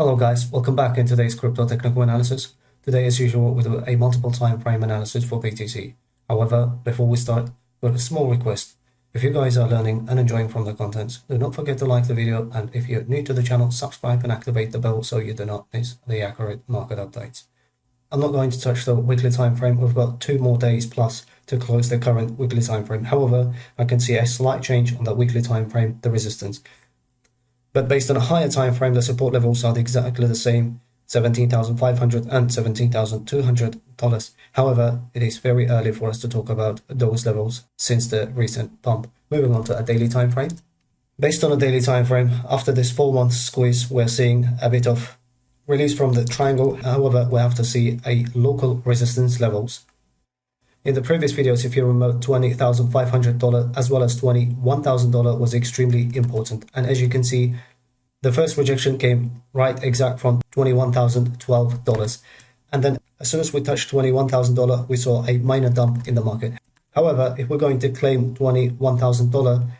Hello guys, welcome back in today's crypto technical analysis. Today as usual we do a multiple time frame analysis for BTC. However, before we start, we have a small request. If you guys are learning and enjoying from the contents, do not forget to like the video, and if you're new to the channel, subscribe and activate the bell so you do not miss the accurate market updates. I'm not going to touch the weekly time frame. We've got 2 more days plus to close the current weekly time frame. However, I can see a slight change on the weekly time frame, the resistance. But based on a higher time frame, the support levels are exactly the same, $17,500 and $17,200. However, it is very early for us to talk about those levels since the recent pump. Moving on to a daily time frame. Based on a daily time frame, after this 4-month squeeze, we're seeing a bit of release from the triangle. However, we have to see a local resistance levels. In the previous videos, if you remember, $20,500 as well as $21,000 was extremely important. And as you can see, the first rejection came right exact from $21,012. And then as soon as we touched $21,000, we saw a minor dump in the market. However, if we're going to claim $21,000,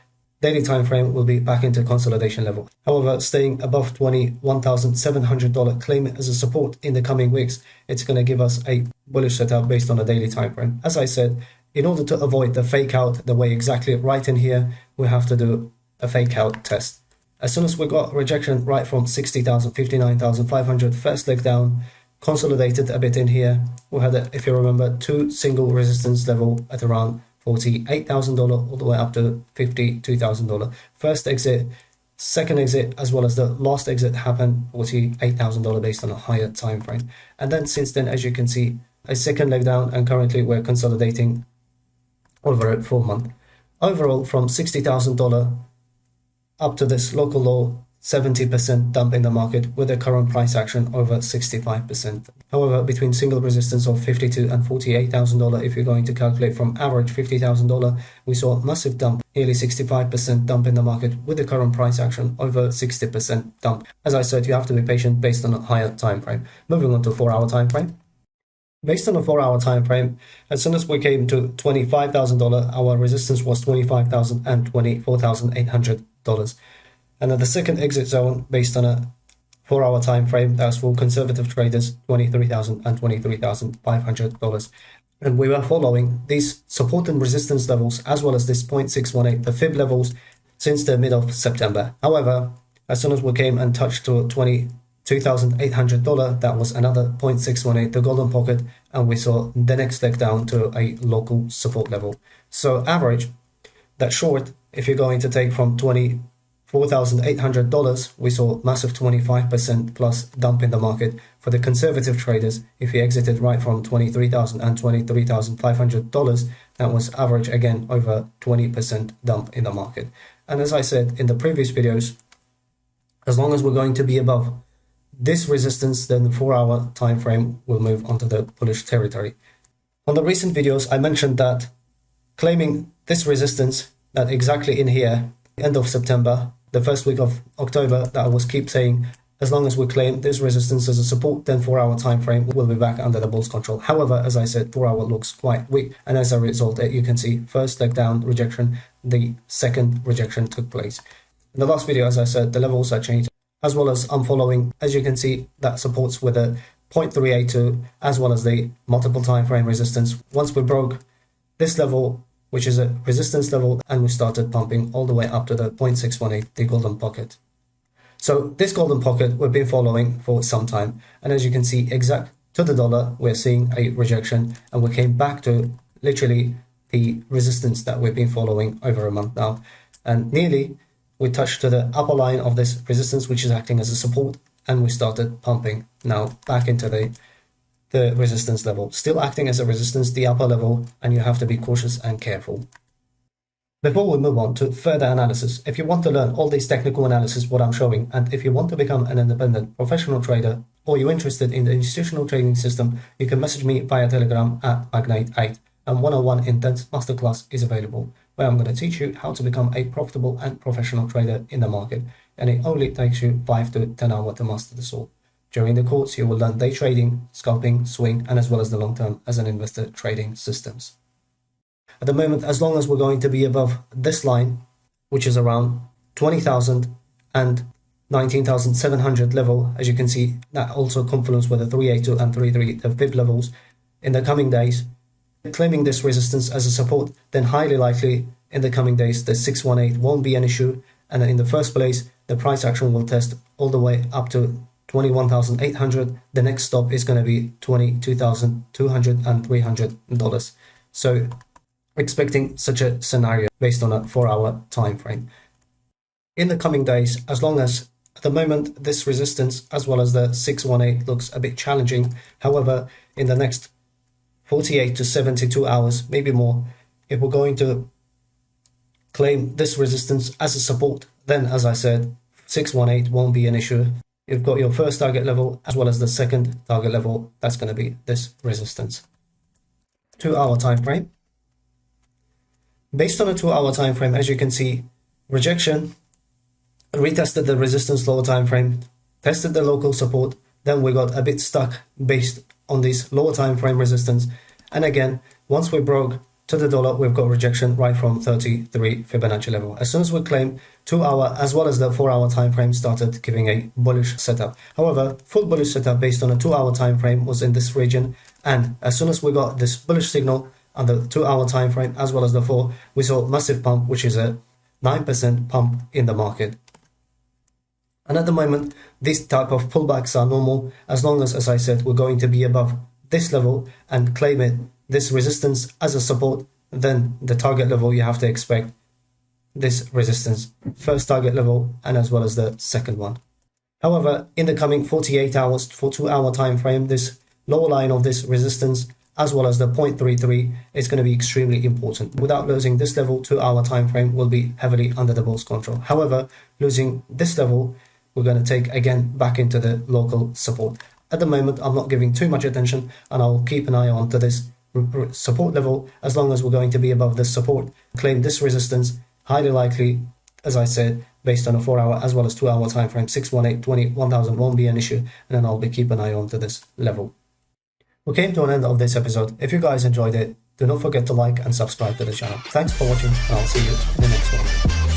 daily time frame will be back into consolidation level. However, staying above $21,700 claim as a support in the coming weeks, it's going to give us a bullish setup based on a daily time frame. As I said, in order to avoid the fake out the way exactly right in here, we have to do a fake out test. As soon as we got rejection right from 60,000, 59,500, first leg down, consolidated a bit in here. We had, if you remember, 2 single resistance level at around $48,000 all the way up to $52,000. First exit, second exit, as well as the last exit happened $48,000 based on a higher time frame. And then since then, as you can see, a second leg down, and currently we're consolidating over a 4-month. Overall, from $60,000 up to this local low, 70% dump in the market with the current price action over 65%. However, between single resistance of $52,000 and $48,000, if you're going to calculate from average $50,000, we saw a massive dump, nearly 65% dump in the market with the current price action over 60% dump. As I said, you have to be patient based on a higher time frame. Moving on to 4-hour time frame. Based on a 4-hour time frame, as soon as we came to $25,000, our resistance was $25,000 and $24,800. And at the second exit zone, based on a 4-hour time frame, that's for conservative traders, $23,000 and $23,500. And we were following these support and resistance levels as well as this 0.618, the fib levels, since the mid of September. However, as soon as we came and touched to $22,800, that was another 0.618, the golden pocket, and we saw the next leg down to a local support level. So average, that short, if you're going to take from $24,800, we saw massive 25% plus dump in the market. For the conservative traders, if you exited right from $23,000 and $23,500, that was average again over 20% dump in the market. And as I said in the previous videos, as long as we're going to be above this resistance, then the 4-hour time frame will move onto the bullish territory. On the recent videos, I mentioned that claiming this resistance, that exactly in here, end of September, the first week of October, that I was keep saying, as long as we claim this resistance as a support, then 4-hour time frame will be back under the bull's control. However, as I said, 4-hour looks quite weak, and as a result, you can see first leg down rejection, the second rejection took place. In the last video, as I said, the levels are changed, as well as I'm following, as you can see, that supports with a 0.382, as well as the multiple time frame resistance. Once we broke this level, which is a resistance level, and we started pumping all the way up to the 0.618, the golden pocket. So this golden pocket we've been following for some time, and as you can see, exact to the dollar, we're seeing a rejection, and we came back to literally the resistance that we've been following over a month now, and nearly we touched to the upper line of this resistance, which is acting as a support, and we started pumping now back into the resistance level, still acting as a resistance, the upper level, and you have to be cautious and careful. Before we move on to further analysis, if you want to learn all these technical analysis, what I'm showing, and if you want to become an independent professional trader, or you're interested in the institutional trading system, you can message me via Telegram at Magnate8, and 101 Intense Masterclass is available, where I'm going to teach you how to become a profitable and professional trader in the market, and it only takes you 5 to 10 hours to master this all. During the course, you will learn day trading, scalping, swing, and as well as the long-term as an investor trading systems. At the moment, as long as we're going to be above this line, which is around 20,000 and 19,700 level. As you can see, that also confluence with the 382 and 33, the fib levels in the coming days. Claiming this resistance as a support, then highly likely in the coming days the 618 won't be an issue, and in the first place the price action will test all the way up to 21,800. The next stop is going to be 22,200 and $300. So expecting such a scenario based on a 4-hour time frame in the coming days, as long as at the moment this resistance as well as the 618 looks a bit challenging. However, in the next 48 to 72 hours, maybe more, if we're going to claim this resistance as a support, then as I said, 618 won't be an issue. You've got your first target level as well as the second target level. That's going to be this resistance. 2-hour time frame. Based on a 2-hour time frame, as you can see, rejection, retested the resistance lower time frame, tested the local support, then we got a bit stuck based on this lower time frame resistance. And again, once we broke to the dollar, we've got rejection right from 33 Fibonacci level. As soon as we claim 2-hour as well as the 4-hour time frame started giving a bullish setup. However, full bullish setup based on a 2-hour time frame was in this region, and as soon as we got this bullish signal on the 2-hour time frame as well as the 4, we saw massive pump, which is a 9% pump in the market. And at the moment, these type of pullbacks are normal as long as I said, we're going to be above this level and claim it, this resistance as a support. Then the target level, you have to expect this resistance, first target level and as well as the second one. However, in the coming 48 hours for 2-hour time frame, this lower line of this resistance as well as the 0.33 is going to be extremely important. Without losing this level, 2-hour time frame will be heavily under the bull's control. However, losing this level, we're going to take again back into the local support. At the moment, I'm not giving too much attention, and I'll keep an eye on to this support level. As long as we're going to be above this support, claim this resistance, highly likely, as I said, based on a 4-hour as well as 2-hour time frame, 618, 21,000 won't be an issue, and then I'll be keeping an eye on to this level. We came to an end of this episode. If you guys enjoyed it, do not forget to like and subscribe to the channel. Thanks for watching, and I'll see you in the next one.